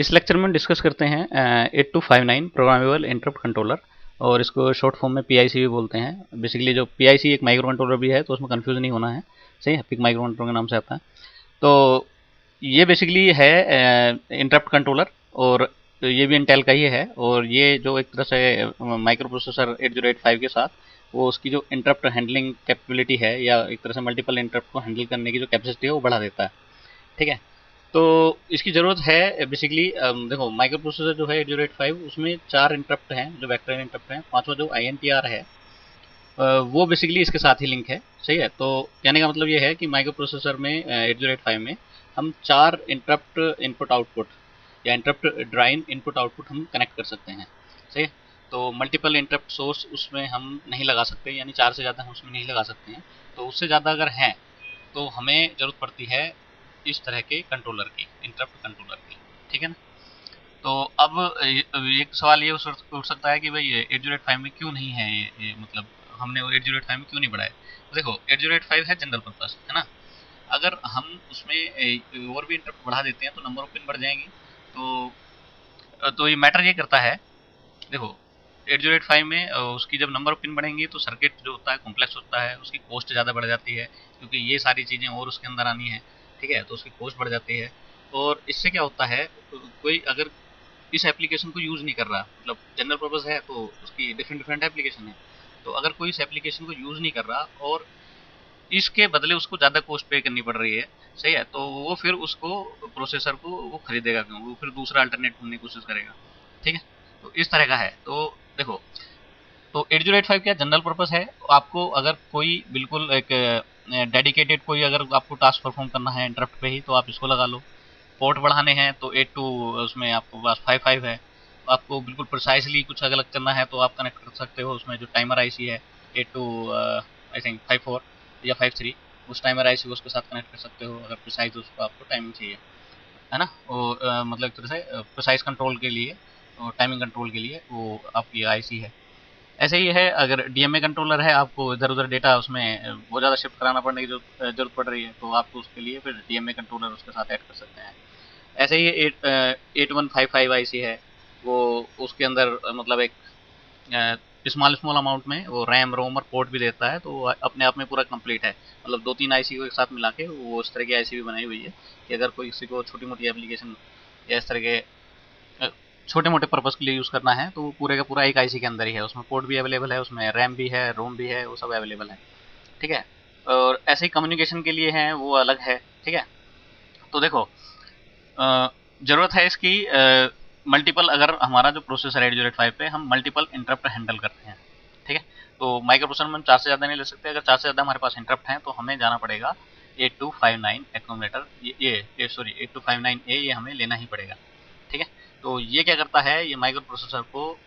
इस लेक्चर में डिस्कस करते हैं 8259 प्रोग्रामेबल इंटरप्ट कंट्रोलर, और इसको शॉर्ट फॉर्म में पीआईसी भी बोलते हैं। बेसिकली जो पीआईसी एक माइक्रो कंट्रोलर भी है, तो उसमें कंफ्यूज नहीं होना है। सही है, पिक माइक्रो कंट्रोलर के नाम से आता है। तो ये बेसिकली है इंटरप्ट कंट्रोलर, और ये भी इंटेल का ही है। और ये जो एक तरह से माइक्रो प्रोसेसर 8085 के साथ वो उसकी जो इंटरप्ट हैंडलिंग कैपेबिलिटी है, या एक तरह से मल्टीपल इंटरप्ट को हैंडल करने की जो कैपेसिटी है वो बढ़ा देता है। ठीक है, तो इसकी ज़रूरत है बेसिकली। देखो, माइक्रो प्रोसेसर जो है 8085, उसमें 4 इंटरप्ट हैं जो वेक्टर इंटरप्ट हैं। पांचवा जो INTR है वो बेसिकली इसके साथ ही लिंक है। सही है, तो कहने का मतलब ये है कि माइक्रो प्रोसेसर में 8085 में हम 4 इंटरप्ट इनपुट आउटपुट या इंटरप्ट ड्राइन इनपुट आउटपुट हम कनेक्ट कर सकते हैं। सही है, तो मल्टीपल इंटरप्ट सोर्स उसमें हम नहीं लगा सकते, यानी 4 से ज़्यादा हम उसमें नहीं लगा सकते हैं। तो उससे ज़्यादा अगर हैं तो हमें ज़रूरत पड़ती है इस तरह के कंट्रोलर की, इंटरप्ट कंट्रोलर की। ठीक है ना। तो अब एक सवाल ये उठ सकता है कि भाई 8085 में क्यों नहीं है ये मतलब हमने 8085 में क्यों नहीं बढ़ाया। तो देखो, 8085 है जनरल पर्पस, है ना। अगर हम उसमें और भी इंटरप्ट बढ़ा देते हैं तो नंबर ऑफ पिन बढ़ जाएंगी। तो ये मैटर ये करता है। देखो, 8085 में उसकी जब नंबर ऑफ पिन बढ़ेंगी तो सर्किट जो होता है कॉम्प्लेक्स होता है, उसकी कॉस्ट ज़्यादा बढ़ जाती है, क्योंकि ये सारी चीज़ें और उसके अंदर आनी है। ठीक है, तो उसकी कॉस्ट बढ़ जाती है। और इससे क्या होता है, कोई अगर इस एप्लीकेशन को यूज़ नहीं कर रहा, मतलब जनरल पर्पस है तो उसकी डिफरेंट डिफरेंट एप्लीकेशन है। तो अगर कोई इस एप्लीकेशन को यूज़ नहीं कर रहा और इसके बदले उसको ज़्यादा कॉस्ट पे करनी पड़ रही है, सही है, तो वो फिर उसको प्रोसेसर को वो खरीदेगा क्यों, वो फिर दूसरा अल्टरनेट ढूंढने की कोशिश करेगा। ठीक है, तो इस तरह का है। तो देखो, तो 8085 क्या जनरल पर्पस है। आपको अगर कोई बिल्कुल एक डेडिकेटेड कोई अगर आपको टास्क परफॉर्म करना है इंटरप्ट पे ही, तो आप इसको लगा लो। पोर्ट बढ़ाने हैं तो 82 उसमें आपको पास 55 है। आपको बिल्कुल प्रिसाइसली कुछ अलग करना है तो आप कनेक्ट कर सकते हो उसमें जो टाइमर आईसी है 82 आई थिंक 54 या 53, उस टाइमर आईसी को उसके साथ कनेक्ट कर सकते हो अगर प्रिसाइज उसको आपको टाइमिंग चाहिए, है ना। वो मतलब एक तरह से प्रिसाइज कंट्रोल के लिए और टाइमिंग कंट्रोल के लिए वो आपकी आईसी है। ऐसे ही है, अगर डीएमए कंट्रोलर है, आपको इधर उधर डेटा उसमें बहुत ज़्यादा शिफ्ट कराना पड़ने की जो जरूरत पड़ रही है, तो आपको उसके लिए फिर डीएमए कंट्रोलर उसके साथ ऐड कर सकते हैं। ऐसे ही 8155 आईसी है, वो उसके अंदर मतलब एक स्मॉल स्मॉल अमाउंट में वो रैम रोम और पोर्ट भी देता है, तो वो अपने आप में पूरा कंप्लीट है। मतलब 2-3 आईसी को एक साथ मिला के वो उस तरह की आईसी भी बनाई हुई है कि अगर कोई किसी को छोटी मोटी एप्लीकेशन या इस तरह के छोटे मोटे पर्पज़ के लिए यूज़ करना है, तो वो पूरे का पूरा एक आईसी के अंदर ही है। उसमें पोर्ट भी अवेलेबल है, उसमें रैम भी है, रोम भी है, वो सब अवेलेबल है। ठीक है, और ऐसे ही कम्युनिकेशन के लिए है वो अलग है। ठीक है, तो देखो, ज़रूरत है इसकी मल्टीपल। अगर हमारा जो प्रोसेसर है 8085 पे हम मल्टीपल इंटरप्ट हैंडल करते हैं। ठीक है, तो माइक्रो प्रोसेसर में हम 4 से ज़्यादा नहीं ले सकते। अगर 4 से ज़्यादा हमारे पास इंटरप्ट हैं तो हमें जाना पड़ेगा 8259 एक्यूमुलेटर, ये सॉरी 8259A, ये हमें लेना ही पड़ेगा। ठीक है, तो ये क्या करता है, ये माइक्रो प्रोसेसर को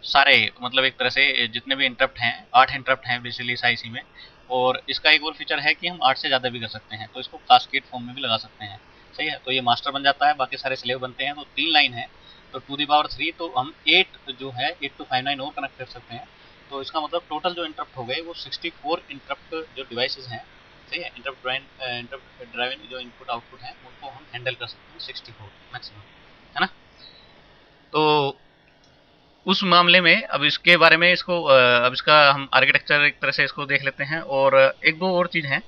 सारे मतलब एक तरह से जितने भी इंटरप्ट हैं, 8 इंटरप्ट हैं बेसिकली इस आईसी में। और इसका एक और फीचर है कि हम 8 से ज़्यादा भी कर सकते हैं, तो इसको कास्केड फॉर्म में भी लगा सकते हैं। सही है, तो ये मास्टर बन जाता है, बाकी सारे स्लेव बनते हैं। तो 3 लाइन है, तो 2 की पावर 3, तो हम 8 जो है 8259 और कनेक्ट कर सकते हैं। तो इसका मतलब टोटल जो इंटरप्ट हो गए वो 64 इंटरप्ट जो डिवाइसेज हैं। सही है, इंटरप्ट ड्राइवन जो इनपुट आउटपुट हैं उनको हम हैंडल कर सकते हैं 64 मैक्सिमम, है ना। तो उस मामले में अब इसके बारे में इसको अब इसका हम आर्किटेक्चर एक तरह से इसको देख लेते हैं। और एक दो और चीज़ हैं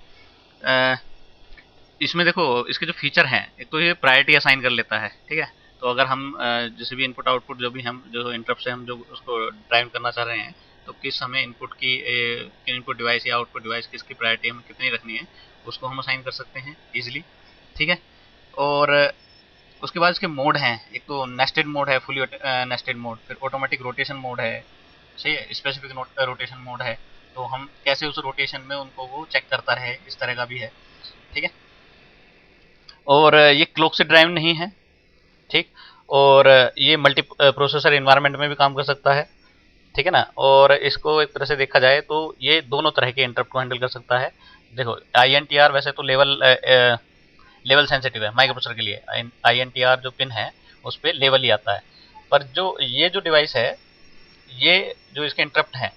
इसमें। देखो, इसके जो फीचर हैं, एक तो ये प्रायोरिटी असाइन कर लेता है। ठीक है, तो अगर हम जैसे भी इनपुट आउटपुट जो भी हम जो इंटरप्ट से हम जो उसको ड्राइव करना चाह रहे हैं, तो किस हमें इनपुट की इनपुट डिवाइस या आउटपुट डिवाइस किसकी प्रायोरिटी हमें कितनी रखनी है, उसको हम असाइन कर सकते हैं ईजिली। ठीक है, और उसके बाद इसके मोड हैं। एक तो नेस्टेड मोड है, फुली नेस्टेड मोड, फिर ऑटोमेटिक रोटेशन मोड है। सही है, स्पेसिफिक रोटेशन मोड है, तो हम कैसे उस रोटेशन में उनको वो चेक करता रहे, इस तरह का भी है। ठीक है, और ये क्लॉक से ड्राइव नहीं है। ठीक, और ये मल्टी प्रोसेसर इन्वायरमेंट में भी काम कर सकता है। ठीक है ना, और इसको एक तरह से देखा जाए तो ये दोनों तरह के इंटरप्ट को हैंडल कर सकता है। देखो, INTR वैसे तो लेवल सेंसिटिव है माइक्रो प्रोसेसर के लिए। INTR जो पिन है उस पर लेवल ही आता है। पर जो ये जो डिवाइस है, ये जो इसके इंटरप्ट हैं,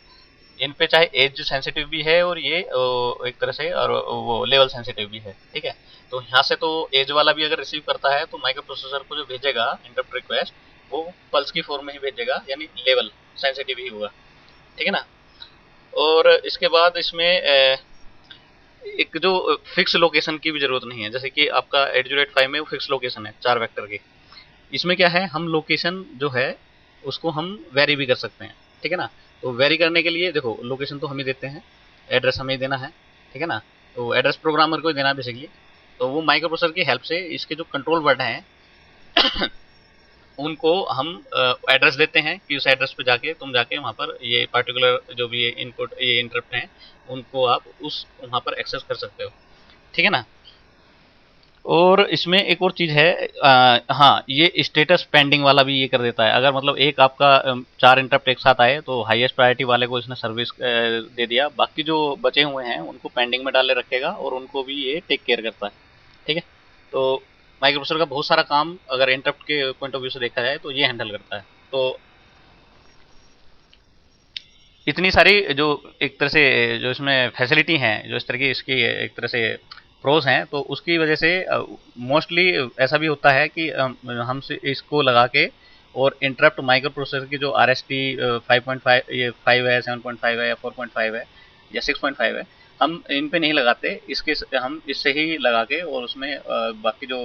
इन पे चाहे एज सेंसिटिव भी है और ये एक तरह से और वो लेवल सेंसिटिव भी है, ठीक है। तो यहाँ से तो एज वाला भी अगर रिसीव करता है तो माइक्रो प्रोसेसर को जो भेजेगा इंटरप्ट रिक्वेस्ट वो पल्स की फॉर्म में ही भेजेगा, यानी लेवल सेंसिटिव ही होगा, ठीक है ना। और इसके बाद इसमें एक जो फिक्स लोकेशन की भी जरूरत नहीं है, जैसे कि आपका 808 में वो फिक्स लोकेशन है 4 वेक्टर की। इसमें क्या है, हम लोकेशन जो है उसको हम वेरी भी कर सकते हैं, ठीक है ना। तो वेरी करने के लिए देखो लोकेशन तो हम ही देते हैं, एड्रेस हमें ही देना है, ठीक है ना। तो एड्रेस प्रोग्रामर को ही देना है बेसिकली। तो वो माइक्रो प्रोसेसर की हेल्प से इसके जो कंट्रोल वर्ड हैं उनको हम एड्रेस देते हैं कि उस एड्रेस पे जाके तुम जाके वहाँ पर ये पार्टिकुलर जो भी ये इनपुट ये इंटरप्ट हैं उनको आप उस वहाँ पर एक्सेस कर सकते हो, ठीक है ना। और इसमें एक और चीज़ है, हाँ ये स्टेटस पेंडिंग वाला भी ये कर देता है। अगर मतलब एक आपका 4 इंटरप्ट एक साथ आए तो हाईएस्ट प्रायोरिटी वाले को इसने सर्विस दे दिया, बाकी जो बचे हुए हैं उनको पेंडिंग में डाले रखेगा और उनको भी ये टेक केयर करता है, ठीक है। तो माइक्रो प्रोसेसर का बहुत सारा काम अगर इंटरप्ट के पॉइंट ऑफ व्यू से देखा जाए तो ये हैंडल करता है। तो इतनी सारी जो एक तरह से जो इसमें फैसिलिटी हैं, जो इस तरह की इसकी एक तरह से प्रोज हैं, तो उसकी वजह से मोस्टली ऐसा भी होता है कि हम इसको लगा के और इंटरप्ट माइक्रो प्रोसेसर की जो आर एस टी 5.5 ये 5 है, 7.5 है या 4.5 है या 6.5 है, हम इन पे नहीं लगाते, इसके हम इससे ही लगा के और उसमें बाकी जो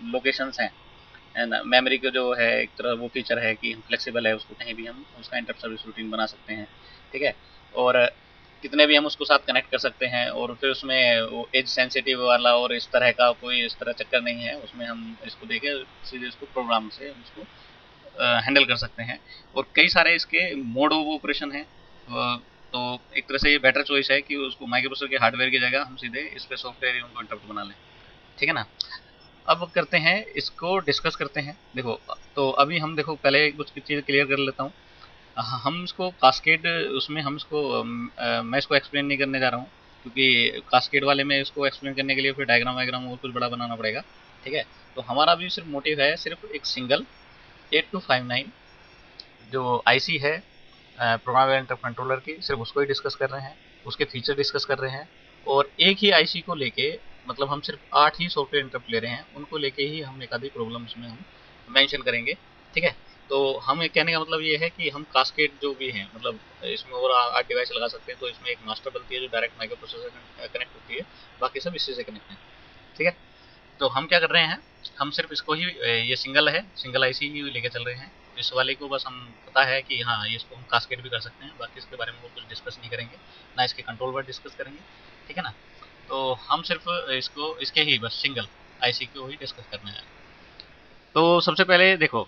लोकेशंस हैं है ना, मेमोरी का जो है एक तरह वो फीचर है कि फ्लेक्सिबल है, उसको कहीं भी हम उसका इंटरप्ट सर्विस रूटीन बना सकते हैं, ठीक है। और कितने भी हम उसको साथ कनेक्ट कर सकते हैं, और फिर उसमें वो एज सेंसिटिव वाला और इस तरह का कोई इस तरह चक्कर नहीं है, उसमें हम इसको देके सीधे इसको प्रोग्राम से उसको हैंडल कर सकते हैं। और कई सारे इसके मोड ऑफ ऑपरेशन है, तो एक तरह से ये बेटर चॉइस है कि उसको माइक्रो प्रोसेसर के हार्डवेयर की जगह हम सीधे इस पे सॉफ्टवेयर ही उनको इंटरप्ट बना लें, ठीक है ना। अब करते हैं इसको डिस्कस करते हैं। देखो तो अभी हम देखो पहले कुछ चीज़ क्लियर कर लेता हूँ। हम इसको कास्केड उसमें हम इसको मैं इसको एक्सप्लेन नहीं करने जा रहा हूँ, क्योंकि कास्केड वाले में इसको एक्सप्लेन करने के लिए फिर डायग्राम वायग्राम और कुछ बड़ा बनाना पड़ेगा, ठीक है। तो हमारा भी सिर्फ मोटिव है सिर्फ एक सिंगल 8259 जो आईसी है प्रोग्रामेबल इंटरप्ट कंट्रोलर की, सिर्फ उसको ही डिस्कस कर रहे हैं, उसके फीचर डिस्कस कर रहे हैं। और एक ही आईसी को लेके मतलब हम सिर्फ 8 ही सॉफ्टवेयर इंटरप्ट ले रहे हैं, उनको लेके ही हम एक आधी प्रॉब्लम उसमें हम मेंशन करेंगे, ठीक है। तो हम ये कहने का मतलब ये है कि हम कास्केड जो भी हैं मतलब इसमें और 8 डिवाइस लगा सकते हैं, तो इसमें एक मास्टर बनती है जो डायरेक्ट माइक्रो प्रोसेसर कनेक्ट होती है, बाकी सब इसी से कनेक्ट है, ठीक है। तो हम क्या कर रहे हैं, हम सिर्फ इसको ही ये सिंगल है, सिंगल आईसी ही लेके चल रहे हैं। इस वाले को बस हम पता है कि हाँ ये इसको हम कास्केड भी कर सकते हैं, बाकी इसके बारे में वो कुछ डिस्कस नहीं करेंगे, ना इसके कंट्रोल वर्ड डिस्कस करेंगे, ठीक है ना। तो हम सिर्फ इसको इसके ही बस सिंगल आईसी को ही डिस्कस करने हैं। तो सबसे पहले देखो,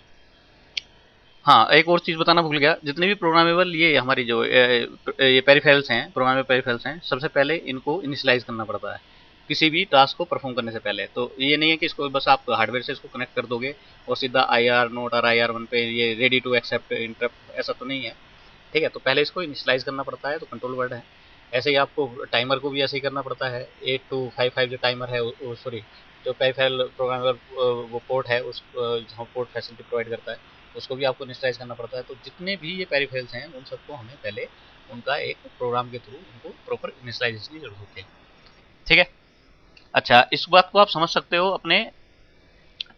हाँ एक और चीज़ बताना भूल गया, जितने भी प्रोग्रामेबल ये हमारी जो ये पेरिफेरल्स हैं, प्रोग्रामेबल पेरिफेरल्स हैं, सबसे पहले इनको इनिशियलाइज करना पड़ता है किसी भी टास्क को परफॉर्म करने से पहले। तो ये नहीं है कि इसको बस आप हार्डवेयर से इसको कनेक्ट कर दोगे और सीधा IR नोट और IR1 पे ये रेडी टू एक्सेप्ट इंटरप्ट, ऐसा तो नहीं है, ठीक है। तो पहले इसको इनिशियलाइज करना पड़ता है, तो कंट्रोल वर्ड है। ऐसे ही आपको टाइमर को भी ऐसे ही करना पड़ता है, 8255 जो टाइमर है सॉरी जो पेरिफेरल प्रोग्रामेबल वो पोर्ट है उस जहाँ पोर्ट फैसिलिटी प्रोवाइड करता है उसको भी आपको इनिशियलाइज करना पड़ता है। तो जितने भी ये पेरिफेरल्स हैं उन सबको हमें पहले उनका एक प्रोग्राम के थ्रू उनको प्रॉपर इनिशियलाइजेशन की जरूरत होती है, ठीक है। अच्छा इस बात को आप समझ सकते हो अपने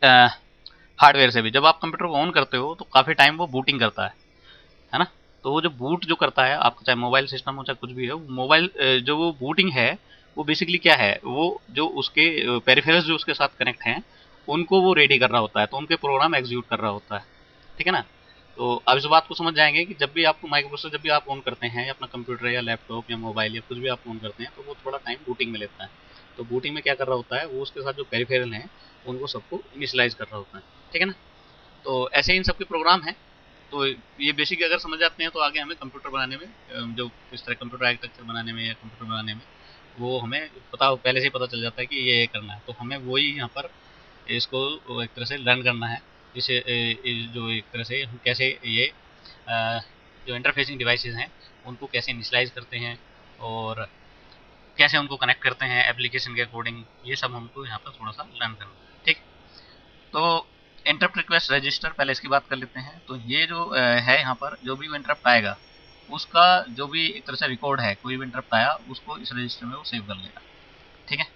हार्डवेयर से भी, जब आप कंप्यूटर को ऑन करते हो तो काफ़ी टाइम वो बूटिंग करता है ना। तो वो जो बूट जो करता है आपका, चाहे मोबाइल सिस्टम हो चाहे कुछ भी हो, मोबाइल जो वो बूटिंग है वो बेसिकली क्या है, वो जो उसके पेरिफेरल्स जो उसके साथ कनेक्ट हैं उनको वो रेडी कर रहा होता है, तो उनके प्रोग्राम एग्जीक्यूट कर रहा होता है, ठीक है ना। तो अब इस बात को समझ जाएंगे कि जब भी आपको माइक्रो प्रोसेसर जब भी आप ऑन करते हैं या अपना कंप्यूटर या लैपटॉप या मोबाइल या कुछ भी आप ऑन करते हैं तो वो थोड़ा टाइम बूटिंग में लेता है। तो बूटिंग में क्या कर रहा होता है, वो उसके साथ जो पेरिफेरल हैं उनको सबको इनिशियलाइज कर रहा होता है, ठीक है ना। तो ऐसे इन सबके प्रोग्राम हैं। तो ये बेसिक अगर समझ जाते हैं तो आगे हमें कंप्यूटर बनाने में जो इस तरह कंप्यूटर आर्किटेक्चर बनाने में या कंप्यूटर बनाने में वो हमें पता पहले से ही पता चल जाता है कि ये करना है। तो हमें वही यहाँ पर इसको एक तरह से लर्न करना है, जिसे जो एक तरह से हम कैसे ये जो इंटरफेसिंग डिवाइसेस हैं उनको कैसे इनिशियलाइज करते हैं और कैसे उनको कनेक्ट करते हैं एप्लीकेशन के अकॉर्डिंग, ये सब हमको यहाँ पर थोड़ा सा लर्न करना है, ठीक। तो इंटरप्ट रिक्वेस्ट रजिस्टर पहले इसकी बात कर लेते हैं। तो ये जो है यहाँ पर जो भी इंटरप्ट आएगा उसका जो भी एक तरह से रिकॉर्ड है, कोई भी इंटरप्ट आया उसको इस रजिस्टर में वो सेव कर लेगा। ठीक है।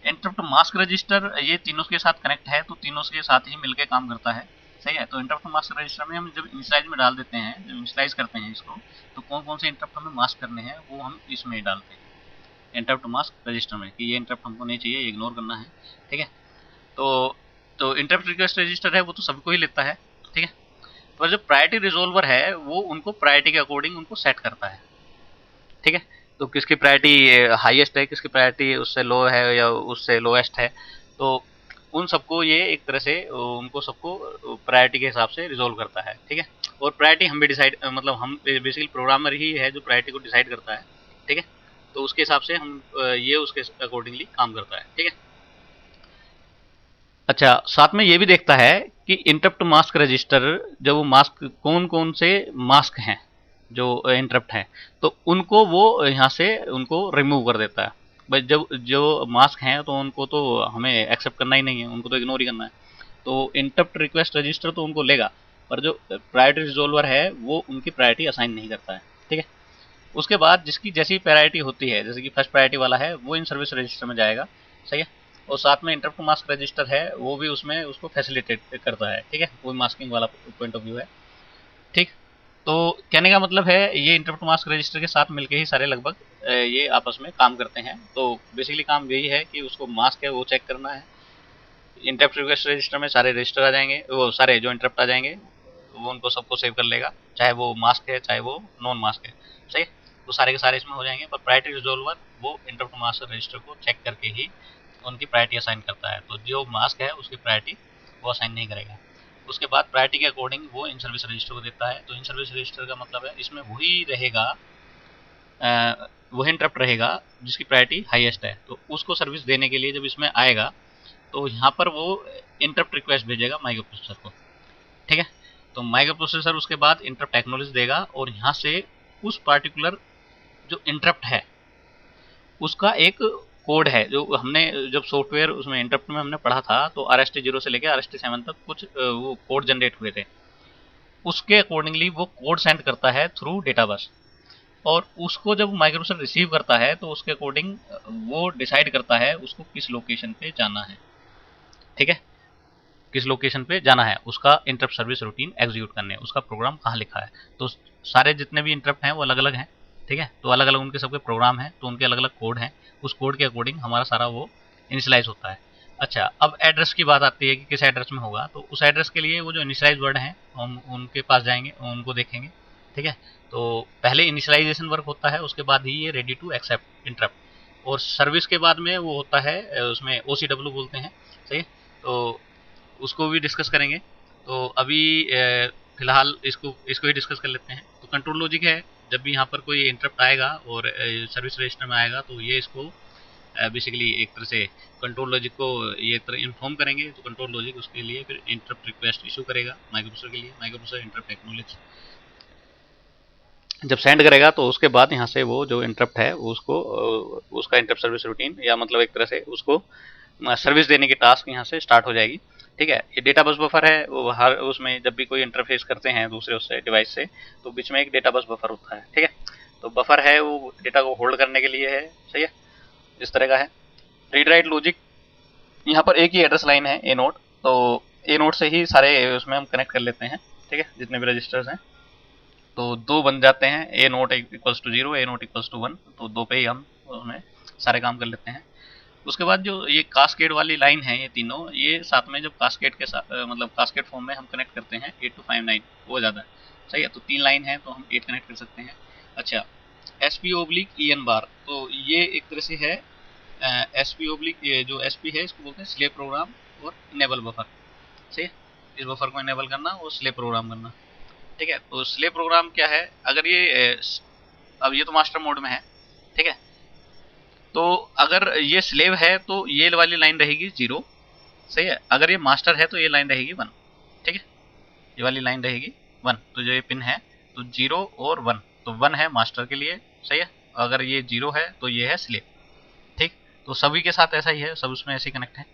इंटरप्ट मास्क रजिस्टर ये तीनों के साथ कनेक्ट है, तो तीनों के साथ ही मिलकर काम करता है। सही है। तो इंटरप्ट मास्क रजिस्टर में हम जब इनिशियलाइज में डाल देते हैं, जब इनिशियलाइज करते हैं इसको, तो कौन कौन से इंटरप्ट हमें मास्क करने हैं वो हम इसमें डालते हैं, इंटरप्ट मास्क रजिस्टर में, कि ये इंटरप्ट हमको नहीं चाहिए, ये इग्नोर करना है। ठीक है। तो इंटरप्ट रिक्वेस्ट रजिस्टर है वो तो सबको ही लेता है। ठीक है। पर जो प्रायोरिटी रिजोल्वर है वो उनको प्रायोरिटी के अकॉर्डिंग उनको सेट करता है। ठीक है। तो किसकी प्रायोरिटी हाईएस्ट है, किसकी प्रायोरिटी उससे लो है या उससे लोएस्ट है, तो उन सबको ये एक तरह से उनको सबको प्रायोरिटी के हिसाब से रिजोल्व करता है। ठीक है। और प्रायोरिटी हम भी डिसाइड, मतलब हम बेसिकली प्रोग्रामर ही है जो प्रायोरिटी को डिसाइड करता है। ठीक है। तो उसके हिसाब से हम ये उसके अकॉर्डिंगली काम करता है। ठीक है। अच्छा, साथ में ये भी देखता है कि इंटरप्ट मास्क रजिस्टर, जब वो मास्क कौन कौन से मास्क हैं जो इंटरप्ट हैं, तो उनको वो यहाँ से उनको रिमूव कर देता है। भाई जब जो मास्क हैं तो उनको तो हमें एक्सेप्ट करना ही नहीं है, उनको तो इग्नोर ही करना है। तो इंटरप्ट रिक्वेस्ट रजिस्टर तो उनको लेगा, पर जो प्रायोरिटी रिजोल्वर है वो उनकी प्रायोरिटी असाइन नहीं करता है। ठीक है। उसके बाद जिसकी जैसी प्रायोरिटी होती है, जैसे कि फर्स्ट प्रायोरिटी वाला है वो इन सर्विस रजिस्टर में जाएगा। सही है। और साथ में इंटरप्ट मास्क रजिस्टर है वो भी उसमें उसको फैसिलिटेट करता है। ठीक है। वो मास्किंग वाला पॉइंट ऑफ व्यू है। ठीक। तो कहने का मतलब है ये इंटरप्ट मास्क रजिस्टर के साथ मिलके ही सारे लगभग ये आपस में काम करते हैं। तो बेसिकली काम यही है कि उसको मास्क है वो चेक करना है। इंटरप्ट रिक्वेस्ट रजिस्टर में सारे रजिस्टर आ जाएंगे, वो सारे जो इंटरप्ट आ जाएंगे वो उनको सबको सेव कर लेगा, चाहे वो मास्क है चाहे वो नॉन मास्क है। सही है। तो सारे के सारे इसमें हो जाएंगे। पर प्रायोरिटी रिजोल्वर वो इंटरप्ट मास्क रजिस्टर को चेक करके ही उनकी प्रायोरिटी असाइन करता है। तो जो मास्क है उसकी प्रायोरिटी वो असाइन नहीं करेगा। उसके बाद प्रायोरिटी के अकॉर्डिंग वो इन सर्विस रजिस्टर को देता है। तो इन सर्विस रजिस्टर का मतलब है इसमें वही रहेगा, वही इंटरप्ट रहेगा जिसकी प्रायोरिटी हाईएस्ट है। तो उसको सर्विस देने के लिए जब इसमें आएगा तो यहाँ पर वो इंटरप्ट रिक्वेस्ट भेजेगा माइक्रो प्रोसेसर को। ठीक है। तो माइक्रो प्रोसेसर उसके बाद इंटरप्ट एक्नॉलेज देगा और यहाँ से उस पार्टिकुलर जो इंटरप्ट है उसका एक कोड है, जो हमने जब सॉफ्टवेयर उसमें इंटरप्ट में हमने पढ़ा था, तो RST0 से लेकर RST7 तक कुछ वो कोड जनरेट हुए थे। उसके अकॉर्डिंगली वो कोड सेंड करता है थ्रू डेटा बस, और उसको जब माइक्रोसॉफ्ट रिसीव करता है तो उसके अकॉर्डिंग वो डिसाइड करता है उसको किस लोकेशन पे जाना है। ठीक है। किस लोकेशन पे जाना है, उसका इंटरप्ट सर्विस रूटीन एग्जीक्यूट करने, उसका प्रोग्राम कहाँ लिखा है। तो सारे जितने भी इंटरप्ट हैं वो अलग अलग हैं। ठीक है। तो अलग अलग उनके सबके प्रोग्राम हैं, तो उनके अलग अलग कोड हैं। उस कोड के अकॉर्डिंग हमारा सारा वो इनिशियलाइज होता है। अच्छा, अब एड्रेस की बात आती है कि किस एड्रेस में होगा। तो उस एड्रेस के लिए वो जो इनिशियलाइज वर्ड हैं हम उनके पास जाएंगे, उनको देखेंगे। ठीक है। तो पहले इनिशियलाइजेशन वर्क होता है, उसके बाद ही ये रेडी टू एक्सेप्ट इंटरप्ट, और सर्विस के बाद में वो होता है उसमें OCW बोलते हैं। सही है। तो उसको भी डिस्कस करेंगे। तो अभी फिलहाल इसको इसको ही डिस्कस कर लेते हैं। तो कंट्रोल लॉजिक है, जब भी यहाँ पर कोई इंटरप्ट आएगा और सर्विस रजिस्टर में आएगा तो ये इसको बेसिकली एक तरह से कंट्रोल लॉजिक को ये तरह इन्फॉर्म करेंगे। तो कंट्रोल लॉजिक उसके लिए फिर इंटरप्ट रिक्वेस्ट इशू करेगा माइक्रोप्रोसेसर के लिए। माइक्रोप्रोसेसर इंटरप्ट एक्नॉलेज जब सेंड करेगा तो उसके बाद यहाँ से वो जो इंटरप्ट है उसको उसका इंटरप्ट सर्विस रूटीन या मतलब एक तरह से उसको सर्विस देने की टास्क यहाँ से स्टार्ट हो जाएगी। ठीक है। ये डेटा बस बफर है, वो हर उसमें जब भी कोई इंटरफेस करते हैं दूसरे उससे डिवाइस से, तो बीच में एक डेटा बस बफर होता है। ठीक है। तो बफर है वो डेटा को होल्ड करने के लिए है। सही है। इस तरह का है। रीड राइट लॉजिक, यहाँ पर एक ही एड्रेस लाइन है A नोड, तो A नोड से ही सारे उसमें हम कनेक्ट कर लेते हैं। ठीक है। जितने भी रजिस्टर्स हैं तो दो बन जाते हैं, A naught equals to 0, A naught equals to 1, तो दो पे ही हम उसमें सारे काम कर लेते हैं। उसके बाद जो ये कास्केड वाली लाइन है, ये तीनों ये साथ में जब कास्केड के साथ मतलब कास्केड फॉर्म में हम कनेक्ट करते हैं 8259 वो ज़्यादा है। सही है। तो 3 लाइन है तो हम 8 कनेक्ट कर सकते हैं। अच्छा, SP/EN बार, तो ये एक तरह से है SP/ जो SP है इसको बोलते हैं स्लेव प्रोग्राम और इनेबल बफर। सही है। इस बफर को इनेबल करना और स्लेव प्रोग्राम करना। ठीक है। तो स्लेव प्रोग्राम क्या है, अगर ये अब ये तो मास्टर मोड में है। ठीक है। तो अगर ये स्लेव है तो ये वाली लाइन रहेगी 0। सही है। अगर ये मास्टर है तो ये लाइन रहेगी 1। ठीक है। ये वाली लाइन रहेगी 1। तो जो ये पिन है तो 0 और 1, तो 1 है मास्टर के लिए। सही है। अगर ये 0 है तो ये है स्लेव। ठीक। तो सभी के साथ ऐसा ही है, सब उसमें ऐसे कनेक्ट है।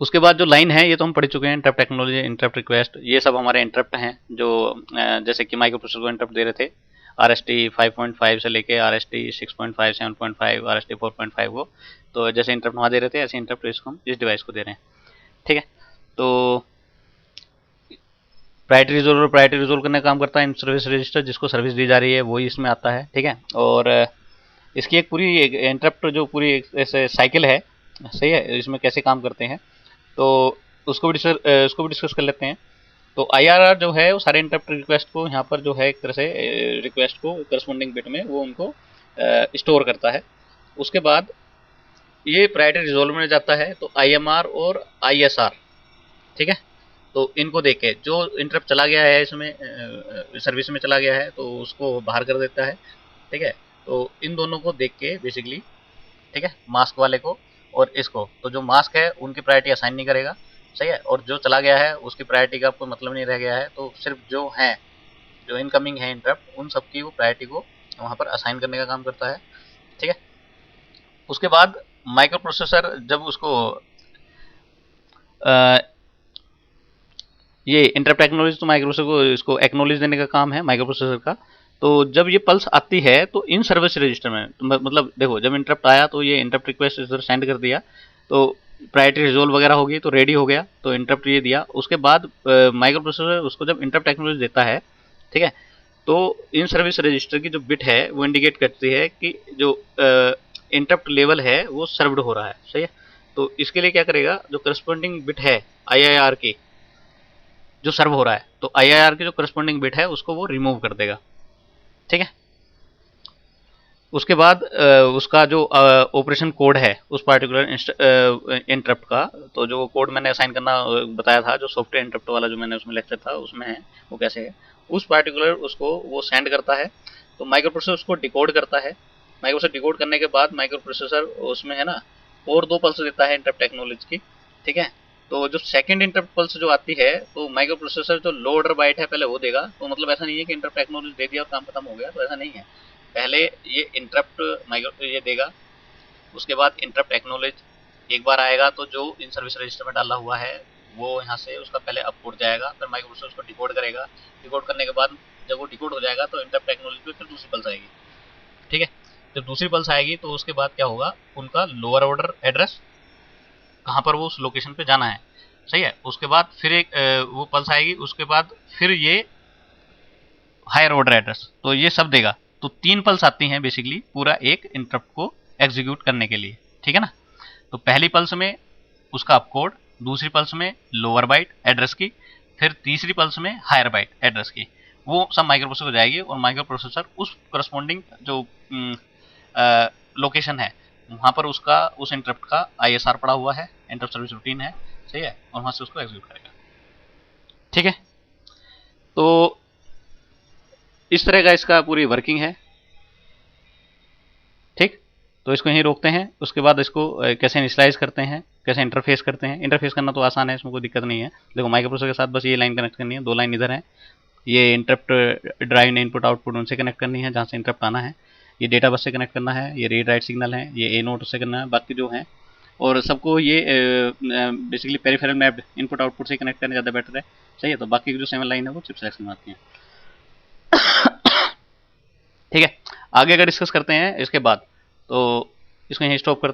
उसके बाद जो लाइन है ये तो हम पढ़ चुके हैं, इंटरप्ट टेक्नोलॉजी, इंटरप्ट रिक्वेस्ट, ये सब हमारे इंटरप्ट हैं जो जैसे कि माइक्रो प्रोसेसर को इंटरप्ट दे रहे थे RST 5.5 से लेके RST 6.5, 7.5, RST 4.5 को, तो जैसे इंटरप्ट वहाँ दे रहे थे ऐसे इंटरप्ट इसको हम इस डिवाइस को दे रहे हैं। ठीक है, तो प्रायोरिटी रिजोल्वर, प्रायोरिटी रिजोल्व करने का काम करता है इन सर्विस रजिस्टर, जिसको सर्विस दी जा रही है वही इसमें आता है। ठीक है, और इसकी एक पूरी इंटरप्ट जो पूरी ऐसे साइकिल है, सही है, इसमें कैसे काम करते हैं तो उसको भी डिस्कस कर लेते हैं। तो IRR जो है वो सारे इंटरप्ट रिक्वेस्ट को यहाँ पर जो है एक तरह से रिक्वेस्ट को करस्पॉन्डिंग बिट में वो उनको स्टोर करता है। उसके बाद ये प्रायोरिटी रिजोल्वर में जाता है, तो IMR और ISR, ठीक है, तो इनको देख के जो इंटरप्ट चला गया है इसमें सर्विस में चला गया है तो उसको बाहर कर देता है। ठीक है, तो इन दोनों को देख के बेसिकली, ठीक है, मास्क वाले को और इसको, तो जो मास्क है उनकी प्रायोरिटी असाइन नहीं करेगा, सही है, और जो चला गया है उसकी प्रायोरिटी का कोई मतलब नहीं रह गया है, तो सिर्फ जो है जो इनकमिंग है इंटरप्ट उन सबकी वो प्रायोरिटी को वहाँ पर असाइन करने का काम करता है। ठीक है, उसके बाद माइक्रो प्रोसेसर जब उसको ये इंटरप्ट एक्नॉलेज, तो माइक्रो प्रोसेसर को इसको एक्नॉलेज देने का काम है माइक्रो प्रोसेसर का। तो जब ये पल्स आती है तो इन सर्विस रजिस्टर में, मतलब देखो जब इंटरप्ट आया तो ये इंटरप्ट रिक्वेस्ट इधर सेंड कर दिया, तो प्रायोरिटी रिजोल्व वगैरह होगी तो रेडी हो गया, तो इंटरप्ट ये दिया। उसके बाद माइक्रो प्रोसेसर उसको जब इंटरप्ट एक्नॉलेज देता है, ठीक है, तो इन सर्विस रजिस्टर की जो बिट है वो इंडिकेट करती है कि जो इंटरप्ट लेवल है वो सर्व्ड हो रहा है, सही है। तो इसके लिए क्या करेगा, जो करस्पॉन्डिंग बिट है IIR की जो सर्व हो रहा है, तो IIR की जो करस्पॉन्डिंग बिट है उसको वो रिमूव कर देगा। ठीक है, उसके बाद उसका जो ऑपरेशन कोड है उस पार्टिकुलर इंटरप्ट का, तो जो कोड मैंने असाइन करना बताया था, जो सॉफ्टवेयर इंटरप्ट वाला जो मैंने उसमें लेक्चर था उसमें है, वो कैसे है, उस पार्टिकुलर उसको वो सेंड करता है। तो माइक्रो प्रोसेसर उसको डिकोड करता है। माइक्रो प्रोसेसर डिकोड करने के बाद माइक्रो प्रोसेसर उसमें है ना और 2 पल्स देता है इंटरप्ट टेक्नोलॉजी की। ठीक है, तो जो सेकंड इंटरप्ट पल्स जो आती है तो माइक्रो प्रोसेसर जो लो ऑर्डर बाइट है पहले वो देगा। तो मतलब ऐसा नहीं है कि इंटरप्ट टेक्नोलॉजी दे दिया और काम खत्म हो गया, तो ऐसा नहीं है, पहले ये इंटरप्ट माइक्रो ये देगा, उसके बाद इंटरप्ट एक्नॉलेज एक बार आएगा, तो जो इन सर्विस रजिस्टर में डाला हुआ है वो यहाँ से उसका पहले अपकोड जाएगा, फिर माइक्रो प्रोसेसर उसको डिकोड करेगा। डिकोड करने के बाद जब वो डिकोड हो जाएगा तो इंटरप्ट एक्नॉलेज पे फिर दूसरी पल्स आएगी। ठीक है, जब दूसरी पल्स आएगी तो उसके बाद क्या होगा, उनका लोअर ऑर्डर एड्रेस कहाँ पर वो उस लोकेशन पे जाना है, सही है। उसके बाद फिर एक वो पल्स आएगी, उसके बाद फिर ये हायर ऑर्डर एड्रेस, तो ये सब देगा। तो 3 पल्स आती हैं बेसिकली पूरा एक इंटरप्ट को एग्जीक्यूट करने के लिए। ठीक है ना, तो पहली पल्स में उसका अपकोड, दूसरी पल्स में लोअर बाइट एड्रेस की, फिर तीसरी पल्स में हायर बाइट एड्रेस की, वो सब माइक्रो प्रोसेसर को जाएगी और माइक्रो प्रोसेसर उस करस्पॉन्डिंग जो लोकेशन है वहाँ पर उसका उस इंटरप्ट का ISR पड़ा हुआ है, इंटरप्ट सर्विस रूटीन है, सही है, और वहाँ से उसको एग्जीक्यूट करेगा। ठीक है, तो इस तरह का इसका पूरी वर्किंग है। ठीक, तो इसको यहीं रोकते हैं। उसके बाद इसको कैसे इनिशियलाइज करते हैं, कैसे इंटरफेस करते हैं। इंटरफेस करना तो आसान है, इसमें कोई दिक्कत नहीं है। देखो माइक्रो प्रोसेसर के साथ बस ये लाइन कनेक्ट करनी है, 2 लाइन इधर है, ये इंटरप्ट ड्राइव इनपुट आउटपुट उनसे कनेक्ट करनी है जहाँ से इंटरप्ट आना है, ये डेटा बस से कनेक्ट करना है, ये रीड राइट सिग्नल है, ये A नोट से करना है, बाकी जो है और सबको ये basically peripheral mapped input output से कनेक्ट करना ज़्यादा बेटर है, सही है। तो बाकी की जो 7 लाइन है वो चिप सिलेक्शन में आती है। ठीक है, आगे अगर डिस्कस करते हैं इसके बाद, तो इसको यहीं स्टॉप करते हैं।